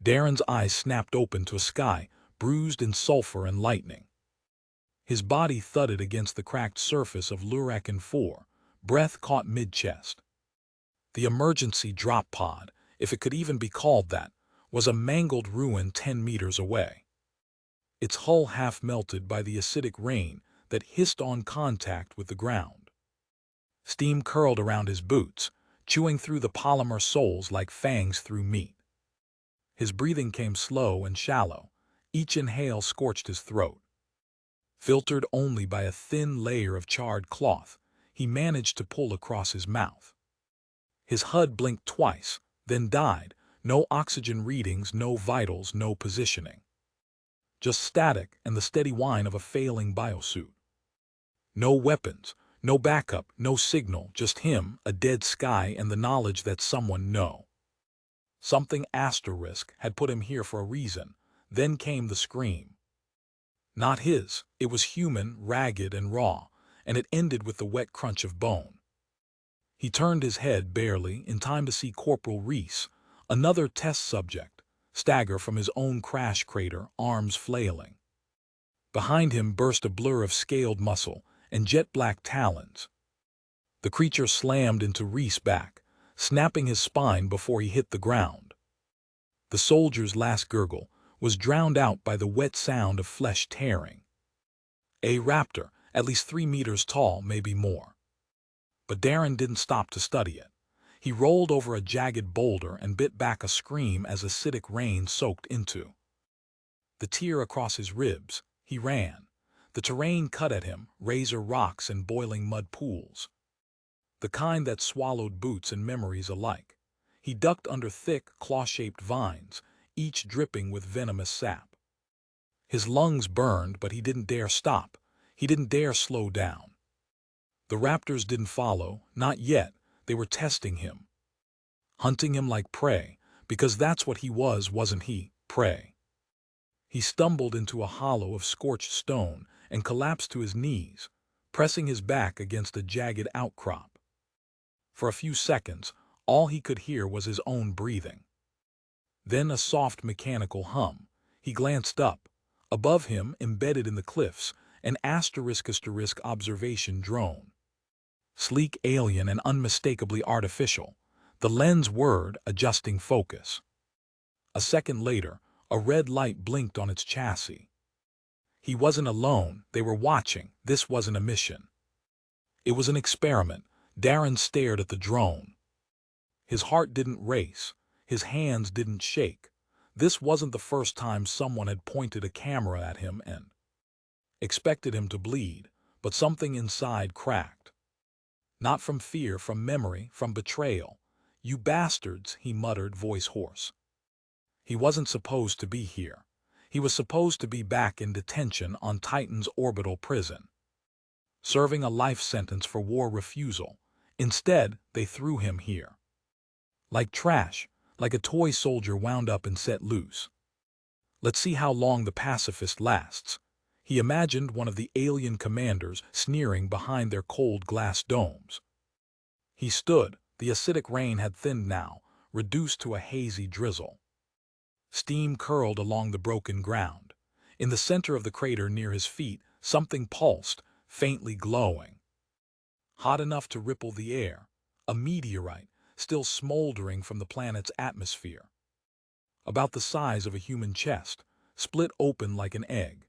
Darren's eyes snapped open to a sky bruised in sulfur and lightning. His body thudded against the cracked surface of Lurakan 4, breath caught mid-chest. The emergency drop pod, if it could even be called that, was a mangled ruin 10 meters away. Its hull half melted by the acidic rain that hissed on contact with the ground. Steam curled around his boots, chewing through the polymer soles like fangs through meat. His breathing came slow and shallow. Each inhale scorched his throat. Filtered only by a thin layer of charred cloth, he managed to pull across his mouth. His HUD blinked twice, then died. No oxygen readings, no vitals, no positioning. Just static and the steady whine of a failing biosuit. No weapons, no backup, no signal, just him, a dead sky, and the knowledge that someone something asterisk had put him here for a reason. Then came the scream. Not his, it was human, ragged and raw, and it ended with the wet crunch of bone. He turned his head barely in time to see Corporal Reese, another test subject, stagger from his own crash crater, arms flailing. Behind him burst a blur of scaled muscle and jet-black talons. The creature slammed into Reese back, snapping his spine before he hit the ground. The soldier's last gurgle was drowned out by the wet sound of flesh tearing. A raptor, at least 3 meters tall, maybe more. But Darren didn't stop to study it. He rolled over a jagged boulder and bit back a scream as acidic rain soaked into the tear across his ribs. He ran. The terrain cut at him, razor rocks and boiling mud pools. The kind that swallowed boots and memories alike. He ducked under thick, claw-shaped vines, each dripping with venomous sap. His lungs burned, but he didn't dare stop. He didn't dare slow down. The raptors didn't follow, not yet. They were testing him. Hunting him like prey, because that's what he was, wasn't he? Prey. He stumbled into a hollow of scorched stone and collapsed to his knees, pressing his back against a jagged outcrop. For a few seconds, all he could hear was his own breathing. Then a soft mechanical hum. He glanced up. Above him, embedded in the cliffs, an asterisk observation drone. Sleek, alien, and unmistakably artificial. The lens whirred, adjusting focus. A second later, a red light blinked on its chassis. He wasn't alone. They were watching. This wasn't a mission. It was an experiment. Darren stared at the drone. His heart didn't race. His hands didn't shake. This wasn't the first time someone had pointed a camera at him and expected him to bleed, but something inside cracked. Not from fear, from memory, from betrayal. "You bastards," he muttered, voice hoarse. He wasn't supposed to be here. He was supposed to be back in detention on Titan's orbital prison, serving a life sentence for war refusal. Instead, they threw him here. Like trash, like a toy soldier wound up and set loose. Let's see how long the pacifist lasts. He imagined one of the alien commanders sneering behind their cold glass domes. He stood. The acidic rain had thinned now, reduced to a hazy drizzle. Steam curled along the broken ground. In the center of the crater near his feet, something pulsed, faintly glowing. Hot enough to ripple the air. A meteorite, still smoldering from the planet's atmosphere. About the size of a human chest, split open like an egg.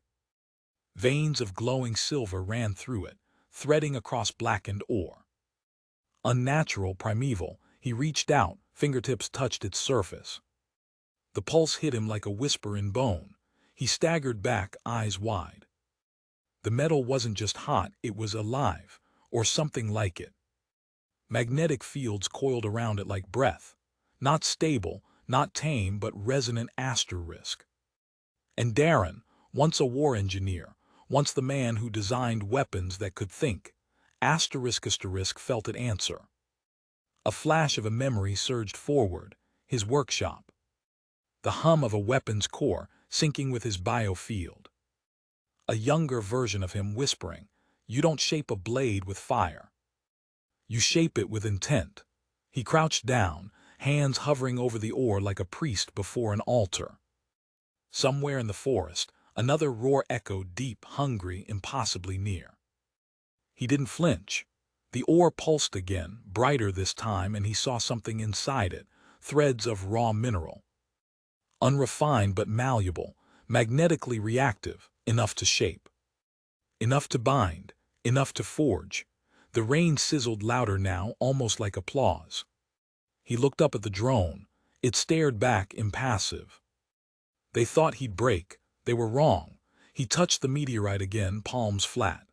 Veins of glowing silver ran through it, threading across blackened ore. Unnatural, primeval, he reached out, fingertips touched its surface. The pulse hit him like a whisper in bone. He staggered back, eyes wide. The metal wasn't just hot, it was alive, or something like it. Magnetic fields coiled around it like breath. Not stable, not tame, but resonant asterisk. And Darren, once a war engineer, once the man who designed weapons that could think, asterisk felt it answer. A flash of a memory surged forward, his workshop. The hum of a weapons core syncing with his biofield. A younger version of him whispering, "You don't shape a blade with fire. You shape it with intent." He crouched down, hands hovering over the ore like a priest before an altar. Somewhere in the forest, another roar echoed deep, hungry, impossibly near. He didn't flinch. The ore pulsed again, brighter this time, and he saw something inside it, threads of raw mineral. Unrefined but malleable, magnetically reactive, enough to shape. Enough to bind, enough to forge. The rain sizzled louder now, almost like applause. He looked up at the drone. It stared back, impassive. They thought he'd break. They were wrong. He touched the meteorite again, palms flat.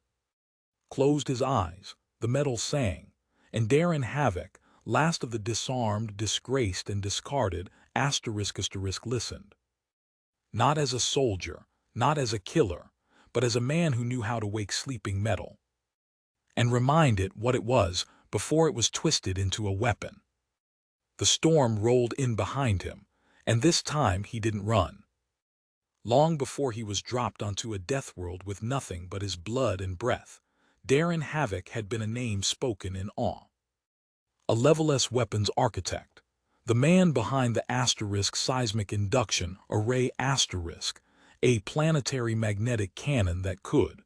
Closed his eyes. The metal sang. And Darren Havoc, last of the disarmed, disgraced, and discarded, listened. Not as a soldier, not as a killer, but as a man who knew how to wake sleeping metal. And remind it what it was before it was twisted into a weapon. The storm rolled in behind him, and this time he didn't run. Long before he was dropped onto a Deathworld with nothing but his blood and breath, Darren Havoc had been a name spoken in awe. A Level S weapons architect, the man behind the Asterisk seismic induction array Asterisk, a planetary magnetic cannon that could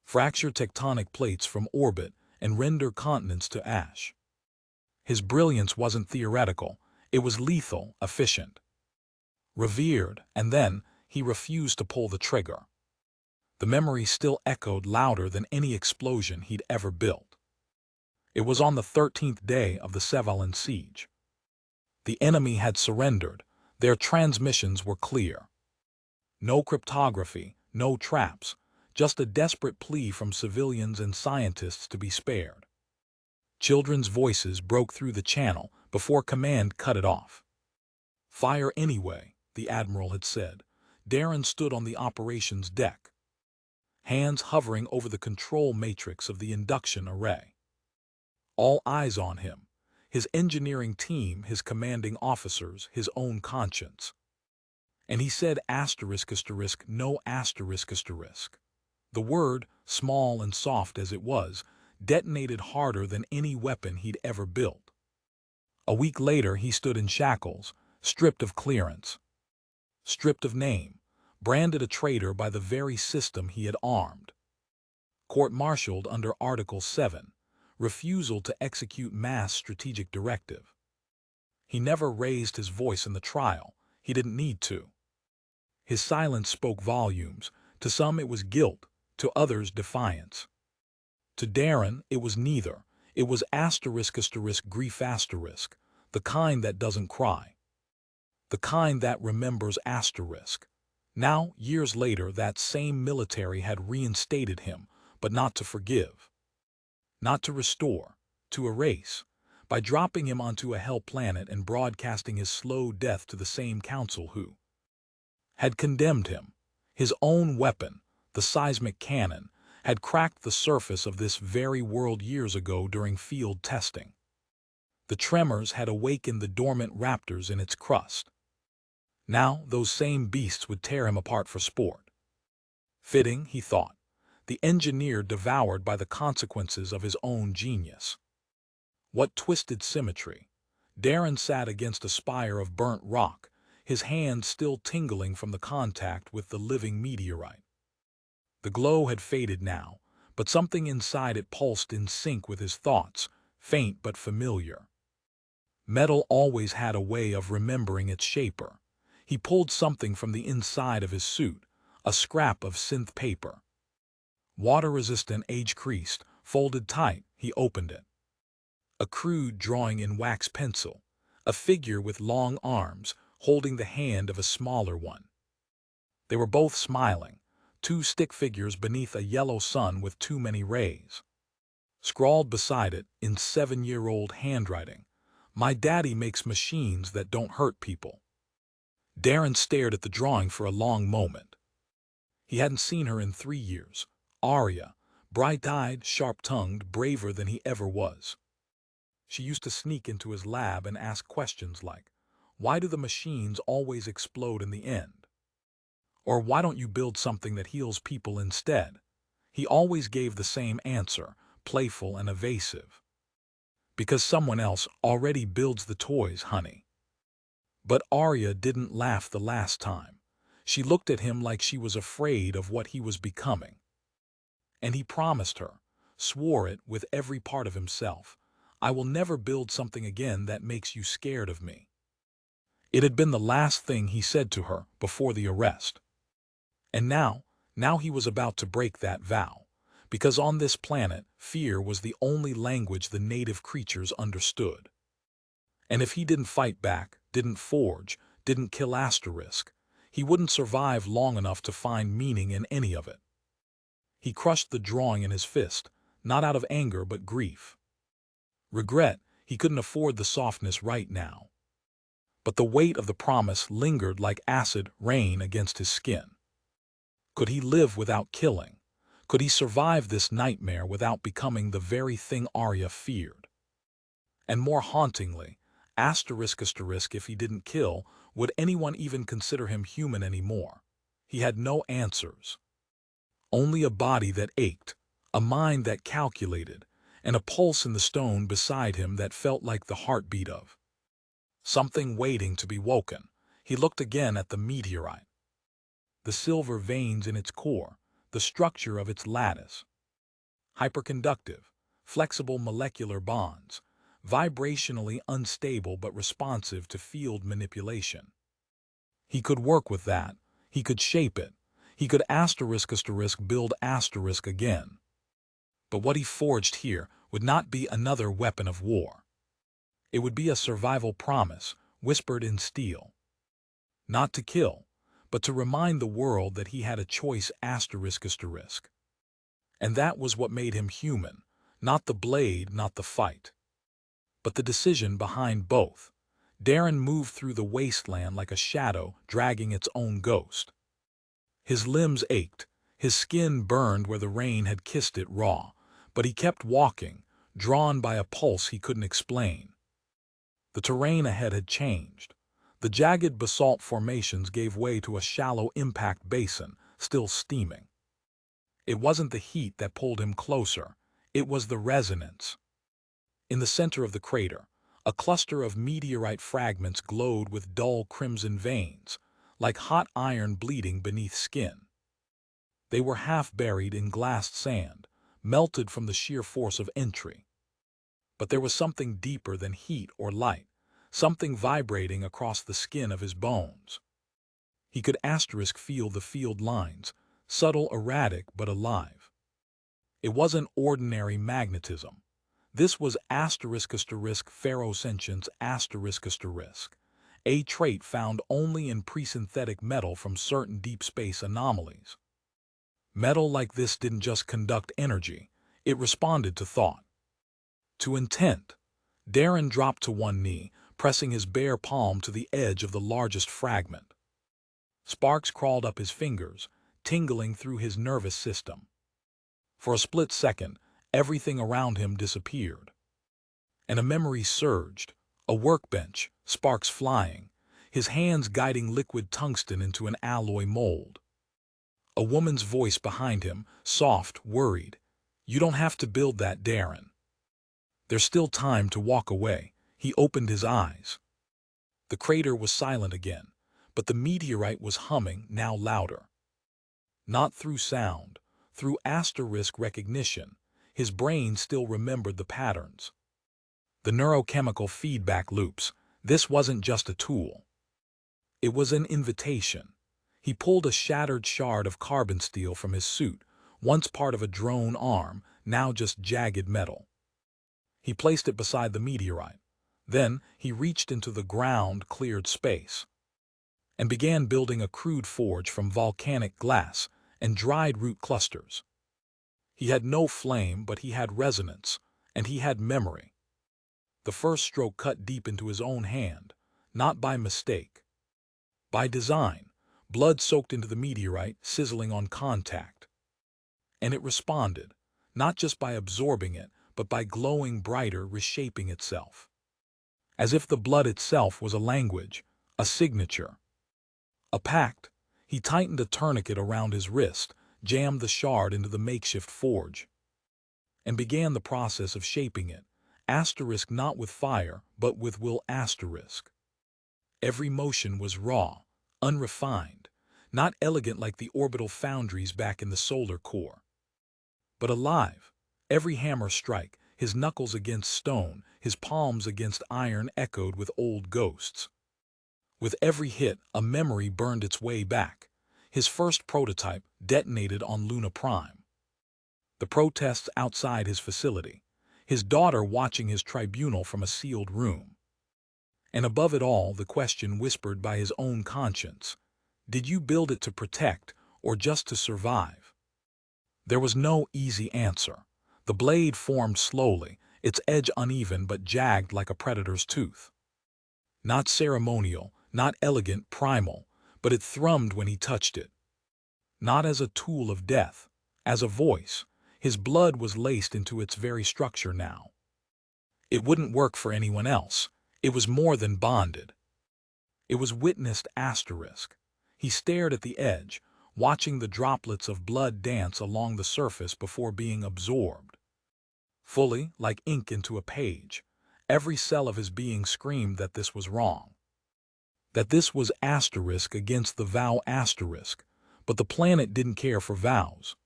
fracture tectonic plates from orbit and render continents to ash. His brilliance wasn't theoretical, it was lethal, efficient. Revered, and then he refused to pull the trigger. The memory still echoed louder than any explosion he'd ever built. It was on the 13th day of the Sevalan siege. The enemy had surrendered. Their transmissions were clear. No cryptography, no traps, just a desperate plea from civilians and scientists to be spared. Children's voices broke through the channel before command cut it off. "Fire anyway," the admiral had said. Darren stood on the operations deck, hands hovering over the control matrix of the induction array. All eyes on him, his engineering team, his commanding officers, his own conscience. And he said no asterisk. The word, small and soft as it was, detonated harder than any weapon he'd ever built. A week later he stood in shackles, stripped of clearance, stripped of name, branded a traitor by the very system he had armed. Court-martialed under Article 7, refusal to execute mass strategic directive. He never raised his voice in the trial. He didn't need to. His silence spoke volumes. To some it was guilt, to others defiance. To Darren it was neither. It was grief, the kind that doesn't cry. The kind that remembers asterisk. Now, years later, that same military had reinstated him, but not to forgive. Not to restore, to erase, by dropping him onto a hell planet and broadcasting his slow death to the same council who had condemned him. His own weapon, the seismic cannon, had cracked the surface of this very world years ago during field testing. The tremors had awakened the dormant raptors in its crust. Now those same beasts would tear him apart for sport. Fitting, he thought, the engineer devoured by the consequences of his own genius. What twisted symmetry! Darren sat against a spire of burnt rock, his hands still tingling from the contact with the living meteorite. The glow had faded now, but something inside it pulsed in sync with his thoughts, faint but familiar. Metal always had a way of remembering its shaper. He pulled something from the inside of his suit, a scrap of synth paper. Water-resistant, age-creased, folded tight, he opened it. A crude drawing in wax pencil, a figure with long arms holding the hand of a smaller one. They were both smiling, two stick figures beneath a yellow sun with too many rays. Scrawled beside it, in 7-year-old handwriting, "My daddy makes machines that don't hurt people." Darren stared at the drawing for a long moment. He hadn't seen her in 3 years. Arya, bright-eyed, sharp-tongued, braver than he ever was. She used to sneak into his lab and ask questions like, "Why do the machines always explode in the end?" Or "Why don't you build something that heals people instead?" He always gave the same answer, playful and evasive. Because someone else already builds the toys, honey. But Arya didn't laugh the last time. She looked at him like she was afraid of what he was becoming. And he promised her, swore it with every part of himself, I will never build something again that makes you scared of me. It had been the last thing he said to her before the arrest. And now he was about to break that vow, because on this planet, fear was the only language the native creatures understood. And if he didn't fight back, didn't forge, didn't kill Asterisk, he wouldn't survive long enough to find meaning in any of it. He crushed the drawing in his fist, not out of anger but grief. Regret, he couldn't afford the softness right now. But the weight of the promise lingered like acid rain against his skin. Could he live without killing? Could he survive this nightmare without becoming the very thing Arya feared? And more hauntingly, asterisk, if he didn't kill, would anyone even consider him human anymore? He had no answers. Only a body that ached, a mind that calculated, and a pulse in the stone beside him that felt like the heartbeat of something waiting to be woken. He looked again at the meteorite. The silver veins in its core, the structure of its lattice. Hyperconductive, flexible molecular bonds, vibrationally unstable but responsive to field manipulation. He could work with that. He could shape it. He could asterisk build asterisk again. But what he forged here would not be another weapon of war. It would be a survival promise, whispered in steel. Not to kill, but to remind the world that he had a choice asterisk. And that was what made him human, not the blade, not the fight, but the decision behind both. Darren moved through the wasteland like a shadow dragging its own ghost. His limbs ached, his skin burned where the rain had kissed it raw, but he kept walking, drawn by a pulse he couldn't explain. The terrain ahead had changed. The jagged basalt formations gave way to a shallow impact basin, still steaming. It wasn't the heat that pulled him closer, it was the resonance. In the center of the crater, a cluster of meteorite fragments glowed with dull crimson veins, like hot iron bleeding beneath skin. They were half buried in glassed sand, melted from the sheer force of entry. But there was something deeper than heat or light, something vibrating across the skin of his bones. He could feel the field lines, subtle, erratic, but alive. It wasn't ordinary magnetism. This was ferrosentience a trait found only in pre-synthetic metal from certain deep space anomalies. Metal like this didn't just conduct energy, it responded to thought, to intent. Darren dropped to one knee, pressing his bare palm to the edge of the largest fragment. Sparks crawled up his fingers, tingling through his nervous system. For a split second, everything around him disappeared. And a memory surged, a workbench, sparks flying, his hands guiding liquid tungsten into an alloy mold. A woman's voice behind him, soft, worried. You don't have to build that, Darren. There's still time to walk away. He opened his eyes. The crater was silent again, but the meteorite was humming, now louder. Not through sound, through asterisk recognition. His brain still remembered the patterns. The neurochemical feedback loops. This wasn't just a tool. It was an invitation. He pulled a shattered shard of carbon steel from his suit, once part of a drone arm, now just jagged metal. He placed it beside the meteorite. Then he reached into the ground-cleared space and began building a crude forge from volcanic glass and dried root clusters. He had no flame, but he had resonance, and he had memory. The first stroke cut deep into his own hand, not by mistake. By design, blood soaked into the meteorite, sizzling on contact. And it responded, not just by absorbing it, but by glowing brighter, reshaping itself. As if the blood itself was a language, a signature, a pact. He tightened a tourniquet around his wrist, jammed the shard into the makeshift forge, and began the process of shaping it, Asterisk not with fire, but with will asterisk. Every motion was raw, unrefined, not elegant like the orbital foundries back in the solar core, but alive. Every hammer strike, his knuckles against stone, his palms against iron echoed with old ghosts. With every hit, a memory burned its way back. His first prototype detonated on Luna Prime. The protests outside his facility. His daughter watching his tribunal from a sealed room. And above it all, the question whispered by his own conscience. Did you build it to protect, or just to survive? There was no easy answer. The blade formed slowly, its edge uneven but jagged like a predator's tooth. Not ceremonial, not elegant, primal, but it thrummed when he touched it. Not as a tool of death, as a voice. His blood was laced into its very structure now. It wouldn't work for anyone else. It was more than bonded. It was witnessed asterisk. He stared at the edge, watching the droplets of blood dance along the surface before being absorbed. Fully, like ink into a page, every cell of his being screamed that this was wrong. That this was asterisk against the vow asterisk, but the planet didn't care for vows.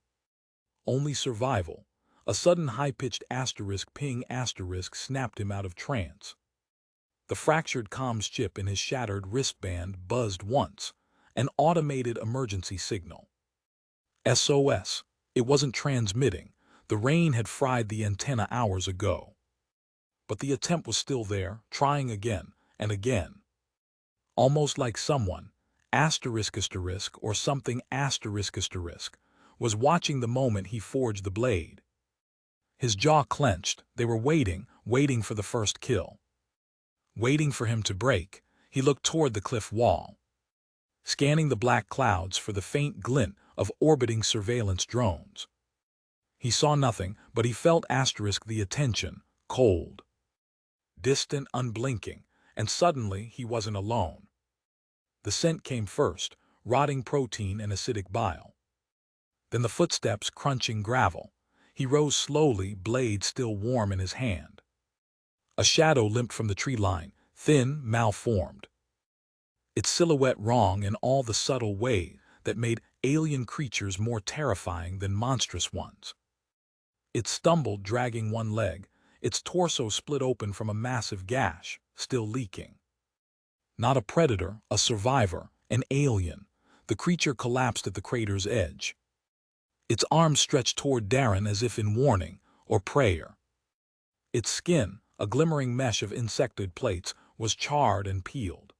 Only survival. A sudden high-pitched asterisk ping asterisk snapped him out of trance. The fractured comms chip in his shattered wristband buzzed once, an automated emergency signal. SOS. It wasn't transmitting. The rain had fried the antenna hours ago. But the attempt was still there, trying again and again. Almost like someone, asterisk or something asterisk, was watching the moment he forged the blade. His jaw clenched. They were waiting for the first kill. Waiting for him to break. He looked toward the cliff wall, scanning the black clouds for the faint glint of orbiting surveillance drones. He saw nothing, but he felt the attention, cold, distant, unblinking, and suddenly he wasn't alone. The scent came first, rotting protein and acidic bile. Then the footsteps crunching gravel. He rose slowly, blade still warm in his hand. A shadow limped from the tree line, thin, malformed. Its silhouette wrong in all the subtle ways that made alien creatures more terrifying than monstrous ones. It stumbled, dragging one leg, its torso split open from a massive gash, still leaking. Not a predator, a survivor, an alien. The creature collapsed at the crater's edge. Its arms stretched toward Darren as if in warning or prayer. Its skin, a glimmering mesh of insectoid plates, was charred and peeled.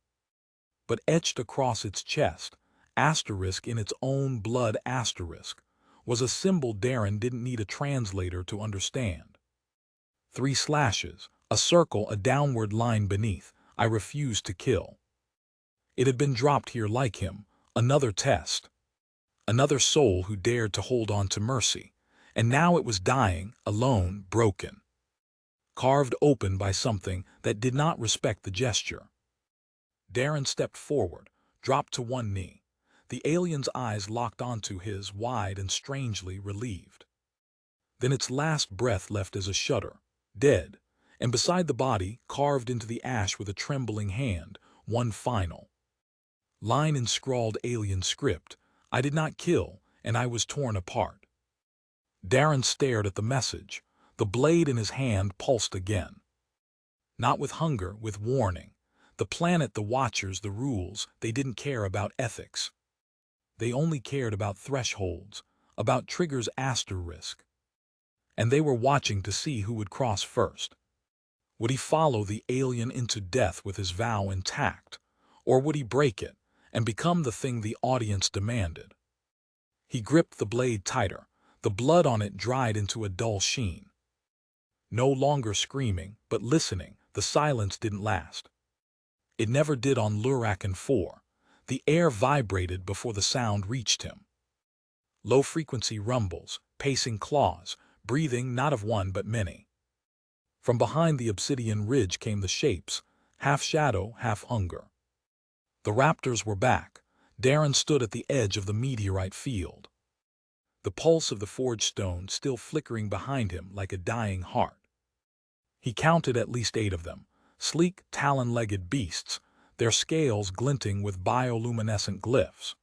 But etched across its chest, asterisk in its own blood asterisk, was a symbol Darren didn't need a translator to understand. 3 slashes, a circle, a downward line beneath. I refuse to kill. It had been dropped here like him, another test. Another soul who dared to hold on to mercy. And now it was dying, alone, broken. Carved open by something that did not respect the gesture. Darren stepped forward, dropped to one knee. The alien's eyes locked onto his, wide and strangely relieved. Then its last breath left as a shudder, dead, and beside the body, carved into the ash with a trembling hand, one final line in scrawled alien script: I did not kill, and I was torn apart. Darren stared at the message. The blade in his hand pulsed again. Not with hunger, with warning. The planet, the Watchers, the rules, they didn't care about ethics. They only cared about thresholds, about triggers asterisk. And they were watching to see who would cross first. Would he follow the alien into death with his vow intact, or would he break it and become the thing the audience demanded? He gripped the blade tighter. The blood on it dried into a dull sheen. No longer screaming, but listening. The silence didn't last. It never did on Lurakan 4. The air vibrated before the sound reached him. Low-frequency rumbles, pacing claws, breathing not of one but many. From behind the obsidian ridge came the shapes, half shadow, half hunger. The Raptors were back. Darren stood at the edge of the meteorite field. The pulse of the forged stone still flickering behind him like a dying heart. He counted at least 8 of them, sleek, talon-legged beasts, their scales glinting with bioluminescent glyphs.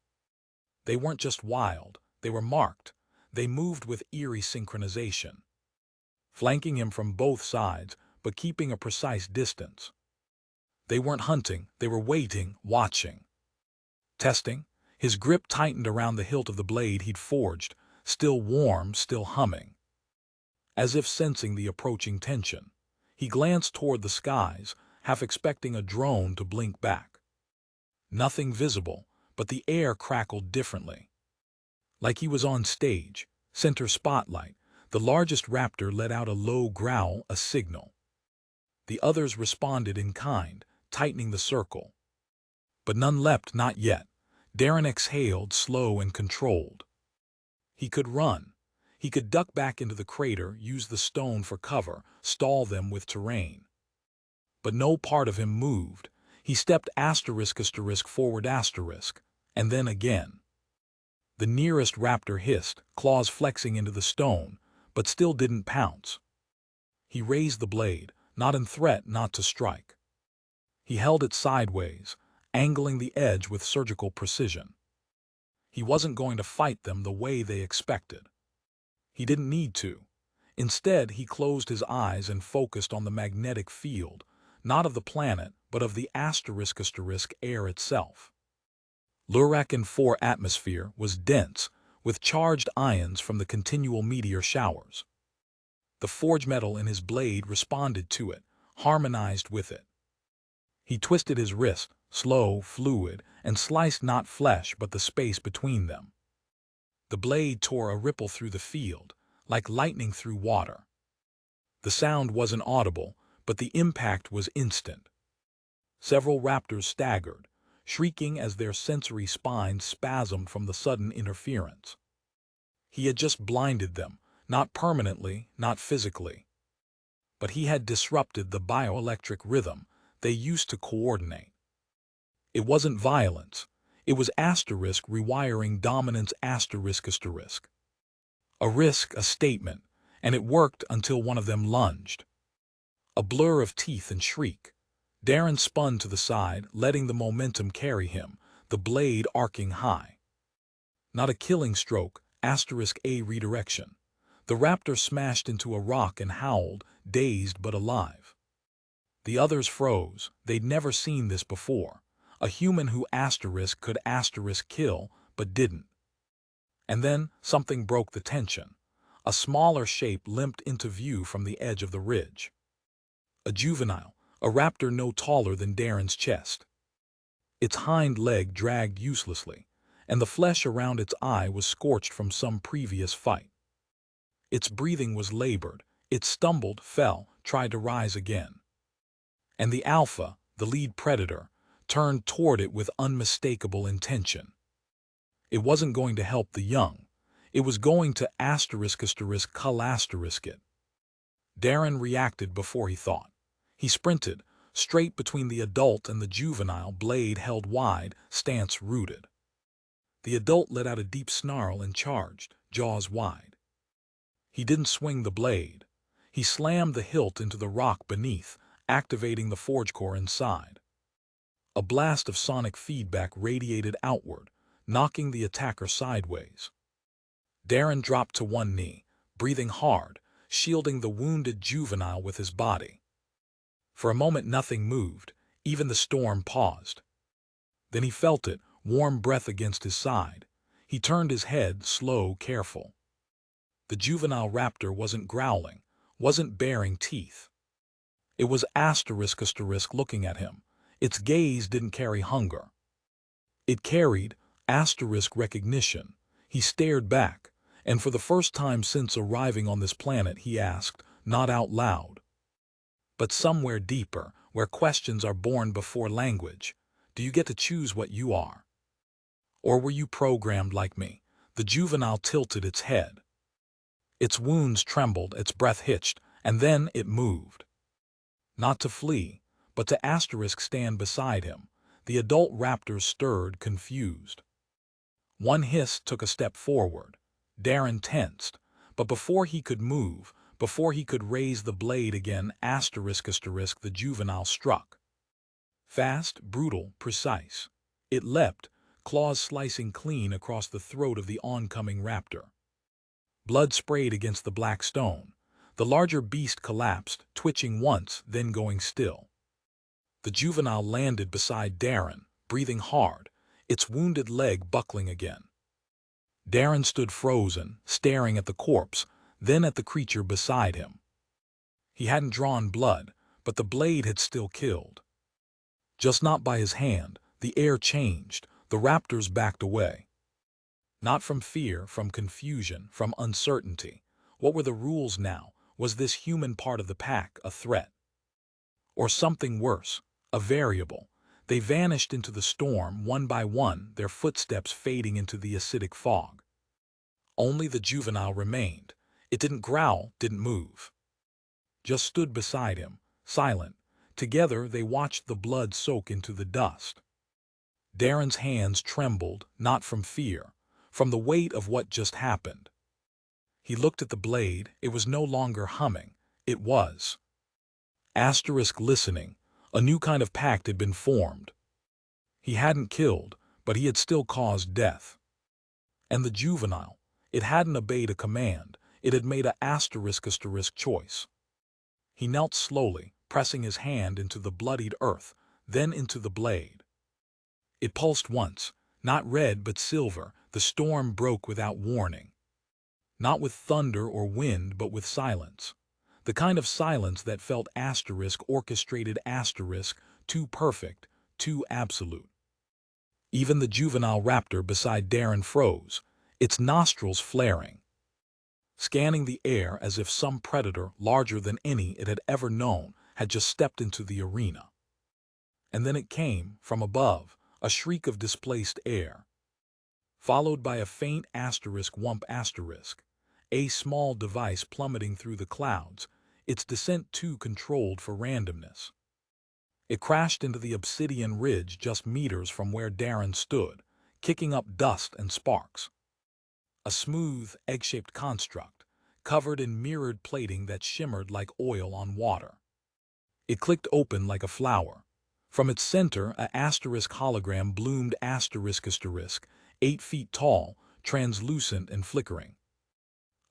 They weren't just wild, they were marked. They moved with eerie synchronization, flanking him from both sides, but keeping a precise distance. They weren't hunting, they were waiting, watching. Testing, his grip tightened around the hilt of the blade he'd forged, still warm, still humming. As if sensing the approaching tension, he glanced toward the skies, half expecting a drone to blink back. Nothing visible, but the air crackled differently. Like he was on stage, center spotlight, the largest raptor let out a low growl, a signal. The others responded in kind, tightening the circle. But none leapt, not yet. Darren exhaled, slow and controlled. He could run. He could duck back into the crater, use the stone for cover, stall them with terrain. But no part of him moved. He stepped forward, and then again. The nearest raptor hissed, claws flexing into the stone, but still didn't pounce. He raised the blade, not in threat, not to strike. He held it sideways, angling the edge with surgical precision. He wasn't going to fight them the way they expected. He didn't need to. Instead, he closed his eyes and focused on the magnetic field, not of the planet, but of the air itself. Lurakan 4 atmosphere was dense, with charged ions from the continual meteor showers. The forge metal in his blade responded to it, harmonized with it. He twisted his wrist, slow, fluid, and sliced not flesh but the space between them. The blade tore a ripple through the field, like lightning through water. The sound wasn't audible, but the impact was instant. Several raptors staggered, shrieking as their sensory spines spasmed from the sudden interference. He had just blinded them, not permanently, not physically. But he had disrupted the bioelectric rhythm they used to coordinate. It wasn't violence. It was rewiring dominance . A risk, a statement, and it worked until one of them lunged. A blur of teeth and shriek. Darren spun to the side, letting the momentum carry him, the blade arcing high. Not a killing stroke, A redirection. The raptor smashed into a rock and howled, dazed but alive. The others froze. They'd never seen this before. A human who could kill, but didn't. And then something broke the tension. A smaller shape limped into view from the edge of the ridge. A juvenile, a raptor no taller than Darren's chest. Its hind leg dragged uselessly, and the flesh around its eye was scorched from some previous fight. Its breathing was labored. It stumbled, fell, tried to rise again. And the alpha, the lead predator, turned toward it with unmistakable intention. It wasn't going to help the young. It was going to cull it. Darren reacted before he thought. He sprinted, straight between the adult and the juvenile, blade held wide, stance rooted. The adult let out a deep snarl and charged, jaws wide. He didn't swing the blade. He slammed the hilt into the rock beneath, activating the forge core inside. A blast of sonic feedback radiated outward, knocking the attacker sideways. Darren dropped to one knee, breathing hard, shielding the wounded juvenile with his body. For a moment nothing moved, even the storm paused. Then he felt it, warm breath against his side. He turned his head, slow, careful. The juvenile raptor wasn't growling, wasn't baring teeth. It was looking at him. Its gaze didn't carry hunger. It carried recognition. He stared back, and for the first time since arriving on this planet he asked, not out loud, but somewhere deeper, where questions are born before language, do you get to choose what you are? Or were you programmed like me? The juvenile tilted its head. Its wounds trembled, its breath hitched, and then it moved. Not to flee, but to stand beside him. The adult raptors stirred, confused. One hiss took a step forward. Darren tensed, but before he could move, Before he could raise the blade again, the juvenile struck. Fast, brutal, precise. It leapt, claws slicing clean across the throat of the oncoming raptor. Blood sprayed against the black stone. The larger beast collapsed, twitching once, then going still. The juvenile landed beside Darren, breathing hard, its wounded leg buckling again. Darren stood frozen, staring at the corpse, then at the creature beside him. He hadn't drawn blood, but the blade had still killed. Just not by his hand. The air changed. The raptors backed away. Not from fear, from confusion, from uncertainty. What were the rules now? Was this human part of the pack a threat? Or something worse, a variable? They vanished into the storm, one by one, their footsteps fading into the acidic fog. Only the juvenile remained. It didn't growl, didn't move. Just stood beside him, silent. Together they watched the blood soak into the dust. Darren's hands trembled, not from fear, from the weight of what just happened. He looked at the blade. It was no longer humming. It was. Listening. A new kind of pact had been formed. He hadn't killed, but he had still caused death. And the juvenile, it hadn't obeyed a command. It had made a choice. He knelt slowly, pressing his hand into the bloodied earth, then into the blade. It pulsed once, not red but silver. The storm broke without warning. Not with thunder or wind, but with silence. The kind of silence that felt orchestrated, too perfect, too absolute. Even the juvenile raptor beside Darren froze, its nostrils flaring, scanning the air as if some predator larger than any it had ever known had just stepped into the arena. And then it came, from above, a shriek of displaced air, followed by a faint whump. A small device plummeting through the clouds, its descent too controlled for randomness. It crashed into the obsidian ridge just meters from where Darren stood, kicking up dust and sparks. A smooth, egg-shaped construct, covered in mirrored plating that shimmered like oil on water. It clicked open like a flower. From its center, a hologram bloomed 8 feet tall, translucent and flickering.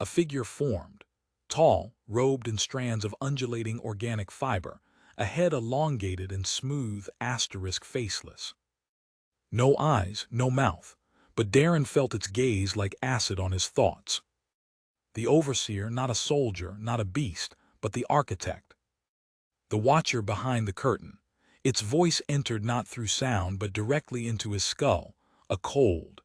A figure formed, tall, robed in strands of undulating organic fiber, a head elongated and smooth, faceless. No eyes, no mouth, but Darren felt its gaze like acid on his thoughts. The overseer, not a soldier, not a beast, but the architect. The watcher behind the curtain. Its voice entered not through sound but directly into his skull, a cold,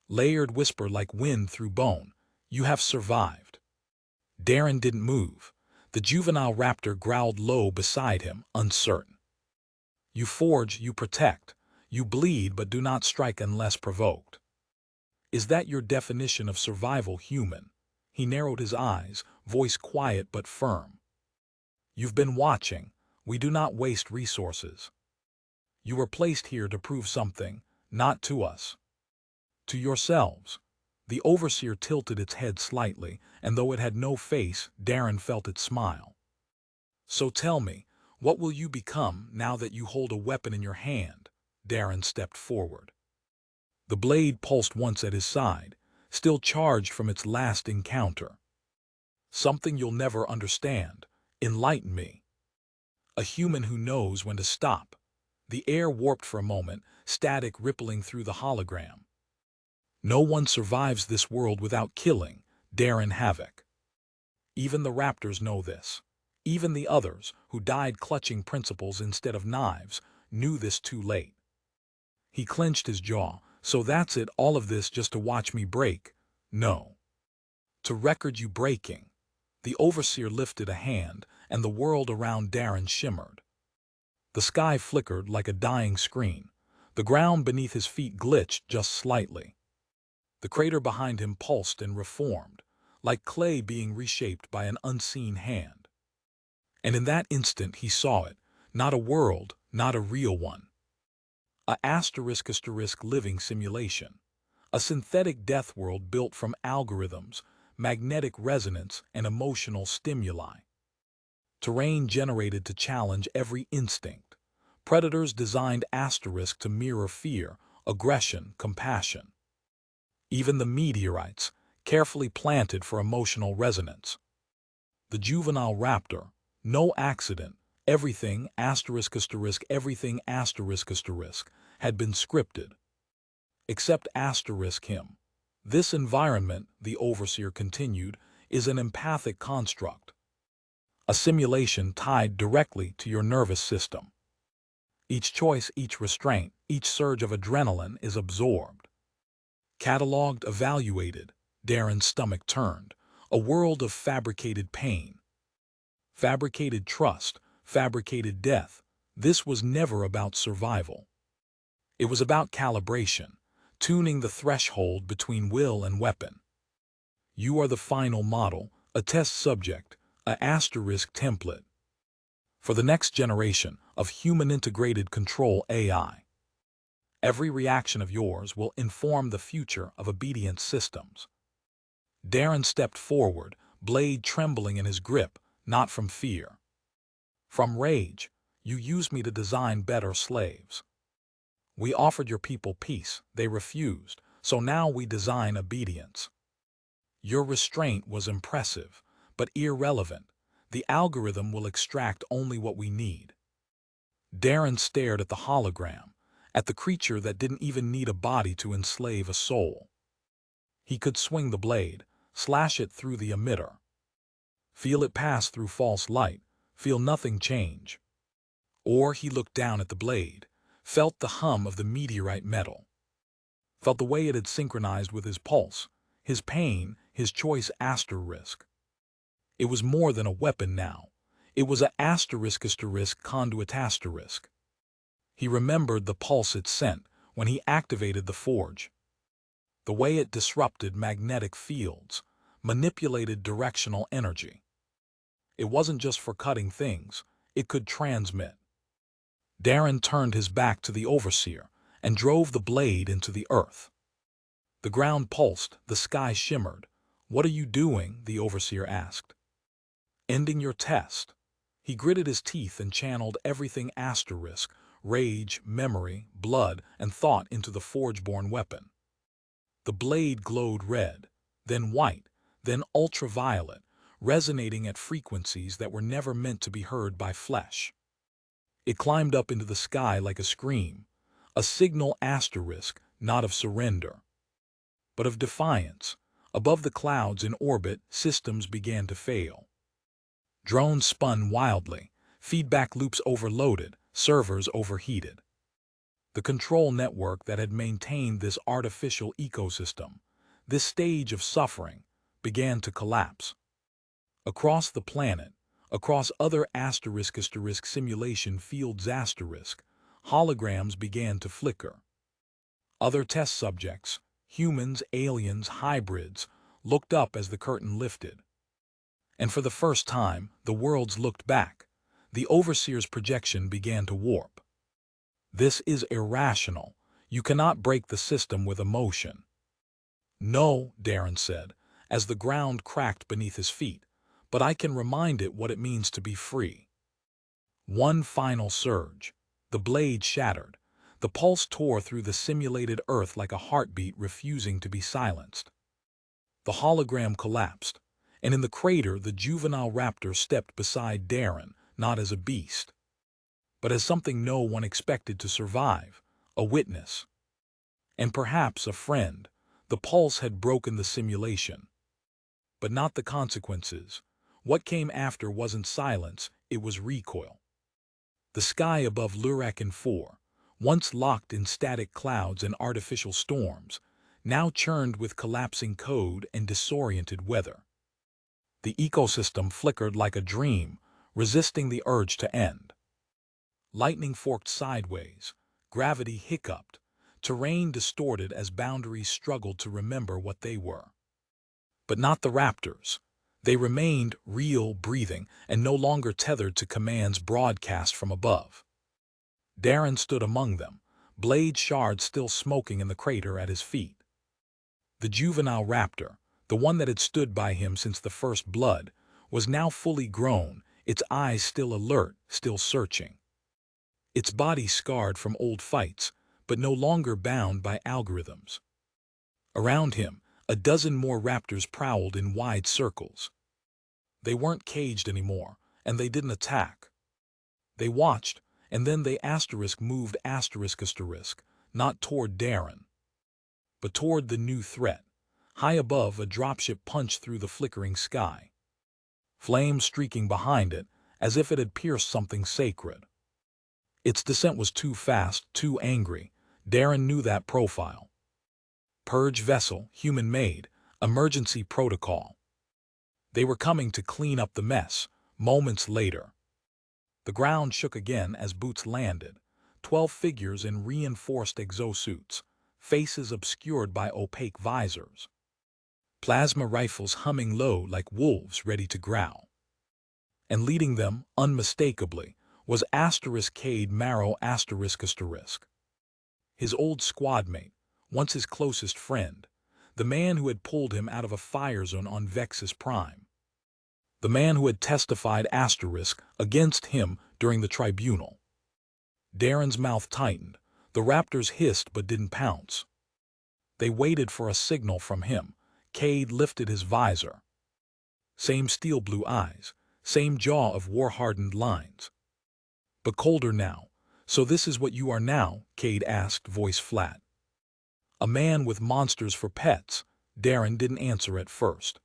layered whisper like wind through bone. You have survived. Darren didn't move. The juvenile raptor growled low beside him, uncertain. You forge, you protect. You bleed but do not strike unless provoked. Is that your definition of survival, human? He narrowed his eyes, voice quiet but firm. You've been watching. We do not waste resources. You were placed here to prove something, not to us. To yourselves. The overseer tilted its head slightly, and though it had no face, Darren felt it smile. So tell me, what will you become now that you hold a weapon in your hand? Darren stepped forward. The blade pulsed once at his side, still charged from its last encounter. Something you'll never understand. Enlighten me. A human who knows when to stop. The air warped for a moment, static rippling through the hologram. No one survives this world without killing, Darren Havoc. Even the raptors know this. Even the others, who died clutching principles instead of knives, knew this too late. He clenched his jaw. So that's it, all of this just to watch me break? No. To record you breaking. The overseer lifted a hand, and the world around Darren shimmered. The sky flickered like a dying screen. The ground beneath his feet glitched just slightly. The crater behind him pulsed and reformed, like clay being reshaped by an unseen hand. And in that instant he saw it, not a world, not a real one. A living simulation. A synthetic death world built from algorithms, magnetic resonance, and emotional stimuli. Terrain generated to challenge every instinct. Predators designed asterisk to mirror fear, aggression, compassion. Even the meteorites, carefully planted for emotional resonance. The juvenile raptor, no accident, everything asterisk asterisk everything asterisk asterisk had been scripted. Except asterisk him. This environment, the overseer continued, is an empathic construct. A simulation tied directly to your nervous system. Each choice, each restraint, each surge of adrenaline is absorbed. Cataloged, evaluated, Darren's stomach turned. A world of fabricated pain. Fabricated trust, fabricated death. This was never about survival. It was about calibration, tuning the threshold between will and weapon. You are the final model, a test subject, a asterisk template. For the next generation of human-integrated control AI. Every reaction of yours will inform the future of obedience systems. Darren stepped forward, blade trembling in his grip, not from fear. From rage. You used me to design better slaves. We offered your people peace, they refused, so now we design obedience. Your restraint was impressive, but irrelevant. The algorithm will extract only what we need. Darren stared at the hologram, at the creature that didn't even need a body to enslave a soul. He could swing the blade, slash it through the emitter. Feel it pass through false light, feel nothing change. Or he looked down at the blade, felt the hum of the meteorite metal. Felt the way it had synchronized with his pulse, his pain, his choice asterisk. It was more than a weapon now. It was a asterisk conduit asterisk. He remembered the pulse it sent when he activated the forge. The way it disrupted magnetic fields, manipulated directional energy. It wasn't just for cutting things, it could transmit. Darren turned his back to the overseer and drove the blade into the earth. The ground pulsed, the sky shimmered. "What are you doing?" the overseer asked. "Ending your test." He gritted his teeth and channeled everything asterisk, rage, memory, blood, and thought into the forge-born weapon. The blade glowed red, then white, then ultraviolet, resonating at frequencies that were never meant to be heard by flesh. It climbed up into the sky like a scream, a signal asterisk, not of surrender, but of defiance. Above the clouds in orbit, systems began to fail. Drones spun wildly, feedback loops overloaded, servers overheated. The control network that had maintained this artificial ecosystem, this stage of suffering, began to collapse. Across the planet, across other asterisk simulation fields asterisk, holograms began to flicker. Other test subjects, humans, aliens, hybrids, looked up as the curtain lifted. And for the first time, the worlds looked back. The overseer's projection began to warp. This is irrational. You cannot break the system with emotion. No, Darren said, as the ground cracked beneath his feet, but I can remind it what it means to be free. One final surge. The blade shattered. The pulse tore through the simulated earth like a heartbeat refusing to be silenced. The hologram collapsed, and in the crater the juvenile raptor stepped beside Darren, not as a beast, but as something no one expected to survive, a witness. And perhaps a friend. The pulse had broken the simulation. But not the consequences. What came after wasn't silence, it was recoil. The sky above Lurakin 4, once locked in static clouds and artificial storms, now churned with collapsing code and disoriented weather. The ecosystem flickered like a dream, resisting the urge to end. Lightning forked sideways, gravity hiccuped, terrain distorted as boundaries struggled to remember what they were. But not the Raptors. They remained real, breathing, and no longer tethered to commands broadcast from above. Darren stood among them, blade shards still smoking in the crater at his feet. The juvenile raptor, The one that had stood by him since the first blood was now fully grown, its eyes still alert, still searching. Its body scarred from old fights, but no longer bound by algorithms. Around him, a dozen more raptors prowled in wide circles. They weren't caged anymore, and they didn't attack. They watched, and then they moved not toward Darren, but toward the new threat. High above, a dropship punched through the flickering sky, flames streaking behind it as if it had pierced something sacred. Its descent was too fast, too angry. Darren knew that profile. Purge vessel, human-made, emergency protocol. They were coming to clean up the mess. Moments later, the ground shook again as boots landed. 12 figures in reinforced exosuits, faces obscured by opaque visors. Plasma rifles humming low like wolves ready to growl. And leading them, unmistakably, was Cade Marrow ***. His old squadmate, once his closest friend, the man who had pulled him out of a fire zone on Vexus Prime. The man who had testified against him during the tribunal. Darren's mouth tightened. The raptors hissed but didn't pounce. They waited for a signal from him. Cade lifted his visor. Same steel blue eyes, same jaw of war-hardened lines. But colder now. So this is what you are now? Cade asked, voice flat. A man with monsters for pets. Darren didn't answer at first.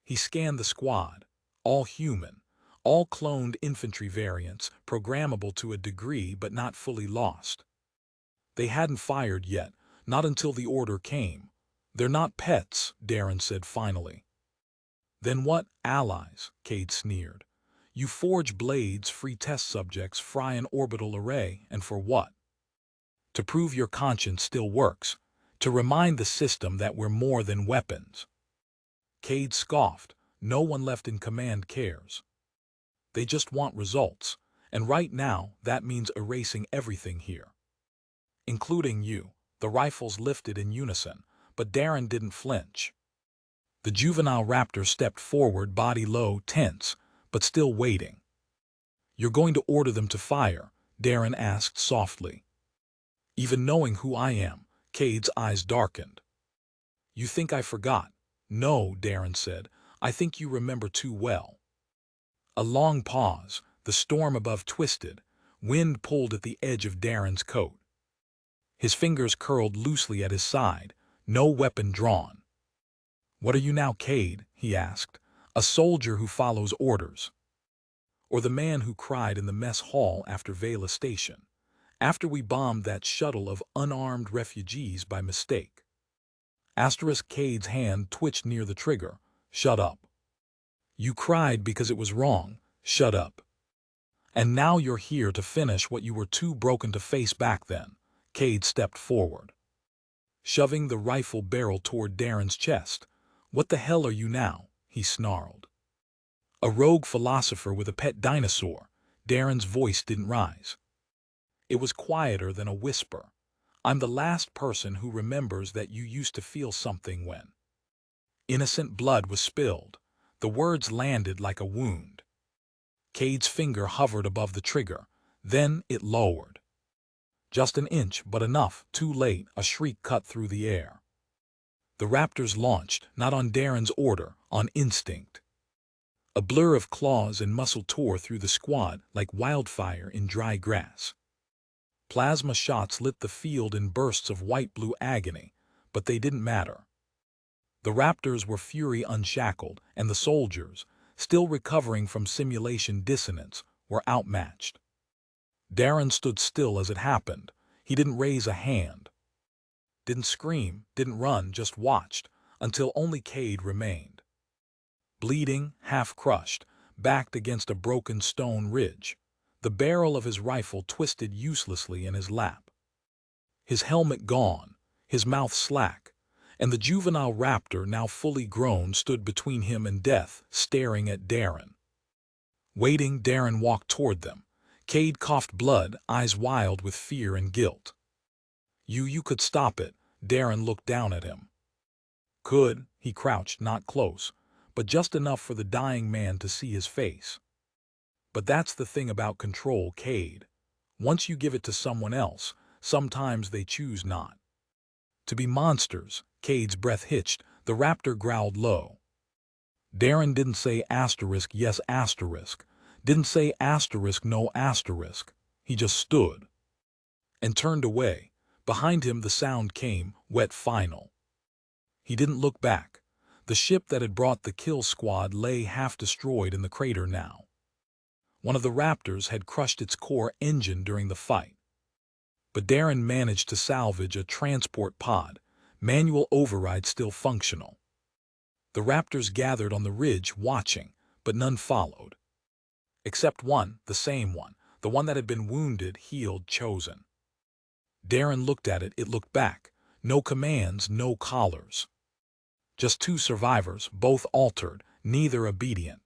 He scanned the squad. All human, all cloned infantry variants, programmable to a degree but not fully lost. They hadn't fired yet, not until the order came. They're not pets, Darren said finally. Then what? Allies, Cade sneered. You forge blades, free test subjects, fry an orbital array, and for what? To prove your conscience still works, to remind the system that we're more than weapons. Cade scoffed. No one left in command cares. They just want results, and right now that means erasing everything here. Including you. The rifles lifted in unison, but Darren didn't flinch. The juvenile raptor stepped forward, body low, tense, but still waiting. You're going to order them to fire? Darren asked softly. Even knowing who I am, Cade's eyes darkened. You think I forgot? No, Darren said. I think you remember too well. A long pause. The storm above twisted. Wind pulled at the edge of Darren's coat. His fingers curled loosely at his side, no weapon drawn. What are you now, Cade? He asked. A soldier who follows orders. Or the man who cried in the mess hall after Vela Station, after we bombed that shuttle of unarmed refugees by mistake. Cade's hand twitched near the trigger. Shut up. You cried because it was wrong. Shut up. And now you're here to finish what you were too broken to face back then. Cade stepped forward, shoving the rifle barrel toward Darren's chest. What the hell are you now? He snarled. A rogue philosopher with a pet dinosaur. Darren's voice didn't rise. It was quieter than a whisper. I'm the last person who remembers that you used to feel something when innocent blood was spilled. The words landed like a wound. Cade's finger hovered above the trigger. Then it lowered. Just an inch, but enough. Too late, a shriek cut through the air. The raptors launched, not on Darren's order, on instinct. A blur of claws and muscle tore through the squad like wildfire in dry grass. Plasma shots lit the field in bursts of white-blue agony, but they didn't matter. The raptors were fury unshackled, and the soldiers, still recovering from simulation dissonance, were outmatched. Darren stood still as it happened. He didn't raise a hand. Didn't scream, didn't run, just watched, until only Cade remained. Bleeding, half-crushed, backed against a broken stone ridge. The barrel of his rifle twisted uselessly in his lap. His helmet gone, his mouth slack, and the juvenile raptor, now fully grown, stood between him and death, staring at Darren. Waiting, Darren walked toward them. Cade coughed blood, eyes wild with fear and guilt. You could stop it. Darren looked down at him. Could, he crouched not close, but just enough for the dying man to see his face. But that's the thing about control, Cade. Once you give it to someone else, sometimes they choose not. To be monsters, Cade's breath hitched, the raptor growled low. Darren didn't say asterisk yes asterisk, didn't say asterisk no asterisk. He just stood and turned away. Behind him the sound came, wet final. He didn't look back. The ship that had brought the kill squad lay half destroyed in the crater now. One of the Raptors had crushed its core engine during the fight. But Darren managed to salvage a transport pod, manual override still functional. The Raptors gathered on the ridge watching, but none followed. Except one, the same one, the one that had been wounded, healed, chosen. Darren looked at it, it looked back. No commands, no collars. Just two survivors, both altered, neither obedient.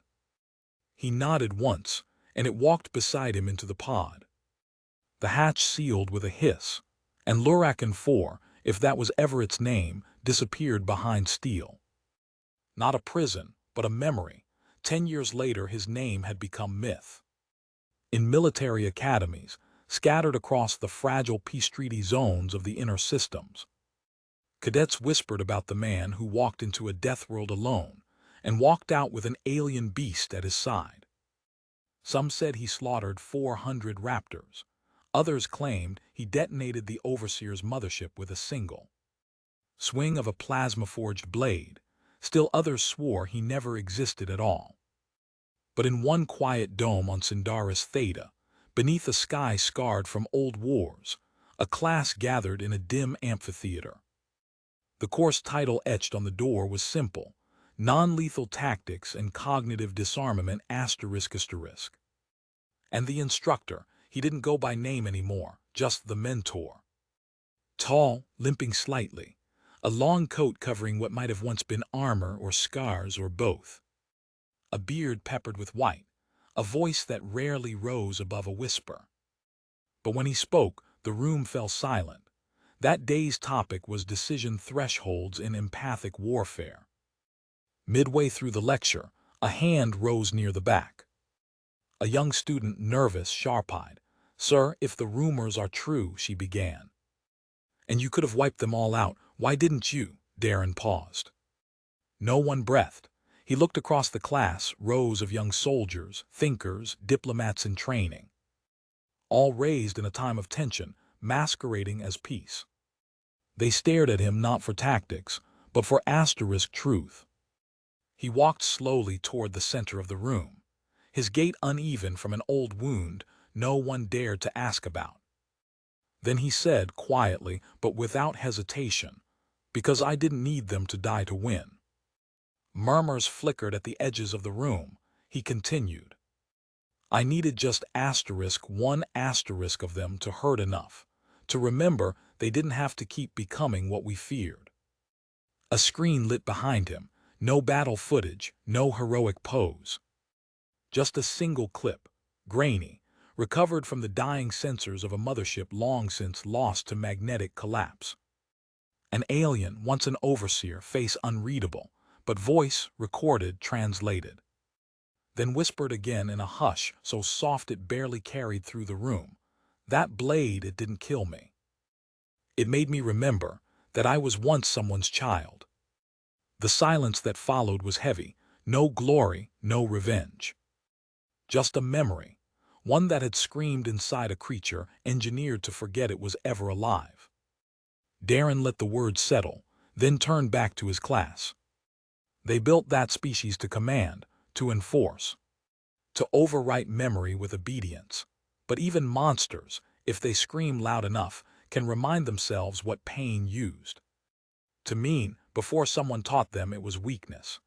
He nodded once, and it walked beside him into the pod. The hatch sealed with a hiss, and Lurakan 4, if that was ever its name, disappeared behind steel. Not a prison, but a memory. 10 years later his name had become myth. In military academies, scattered across the fragile peace treaty zones of the inner systems, cadets whispered about the man who walked into a Deathworld alone and walked out with an alien beast at his side. Some said he slaughtered 400 Raptors. Others claimed he detonated the Overseer's mothership with a single swing of a plasma-forged blade. Still others swore he never existed at all. But in one quiet dome on Sindaris Theta, beneath a sky scarred from old wars, a class gathered in a dim amphitheater. The course title etched on the door was simple: Non-Lethal Tactics and Cognitive Disarmament ****. And the instructor, he didn't go by name anymore, just the mentor. Tall, limping slightly, a long coat covering what might have once been armor or scars or both. A beard peppered with white, a voice that rarely rose above a whisper. But when he spoke, the room fell silent. That day's topic was decision thresholds in empathic warfare. Midway through the lecture, a hand rose near the back. A young student, nervous, sharp-eyed. "Sir, if the rumors are true," she began. "And you could have wiped them all out, why didn't you?" Darren paused. No one breathed. He looked across the class, rows of young soldiers, thinkers, diplomats in training. All raised in a time of tension, masquerading as peace. They stared at him not for tactics, but for asterisk truth. He walked slowly toward the center of the room, his gait uneven from an old wound no one dared to ask about. Then he said quietly, but without hesitation, "Because I didn't need them to die to win." Murmurs flickered at the edges of the room. He continued, "I needed just one asterisk of them to hurt enough, to remember they didn't have to keep becoming what we feared." A screen lit behind him, no battle footage, no heroic pose. Just a single clip, grainy, recovered from the dying sensors of a mothership long since lost to magnetic collapse. An alien, once an overseer, face unreadable, but voice recorded, translated. Then whispered again in a hush so soft it barely carried through the room, "That blade, it didn't kill me. It made me remember that I was once someone's child." The silence that followed was heavy, no glory, no revenge. Just a memory, one that had screamed inside a creature engineered to forget it was ever alive. Darren let the words settle, then turned back to his class. They built that species to command, to enforce, to overwrite memory with obedience. But even monsters, if they scream loud enough, can remind themselves what pain used to mean before someone taught them it was weakness.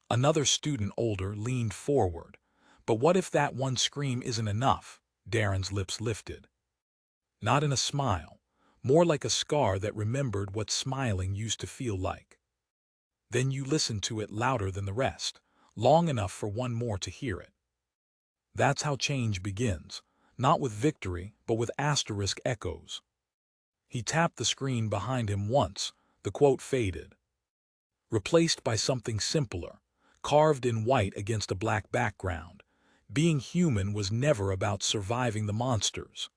Another student, older, leaned forward. "But what if that one scream isn't enough?" Darren's lips lifted. Not in a smile, more like a scar that remembered what smiling used to feel like. "Then you listen to it louder than the rest, long enough for one more to hear it." That's how change begins, not with victory, but with asterisk echoes. He tapped the screen behind him once. The quote faded. replaced by something simpler, carved in white against a black background. Being human was never about surviving the monsters.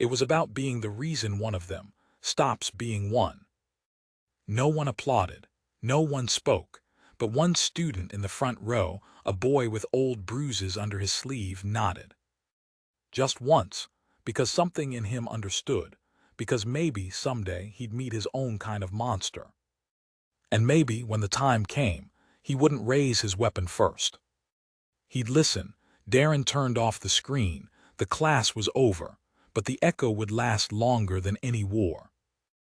It was about being the reason one of them stops being one. No one applauded, no one spoke, but one student in the front row, a boy with old bruises under his sleeve, nodded. Just once, because something in him understood, because maybe someday he'd meet his own kind of monster. And maybe, when the time came, he wouldn't raise his weapon first. He'd listen. Darren turned off the screen. The class was over, but the echo would last longer than any war.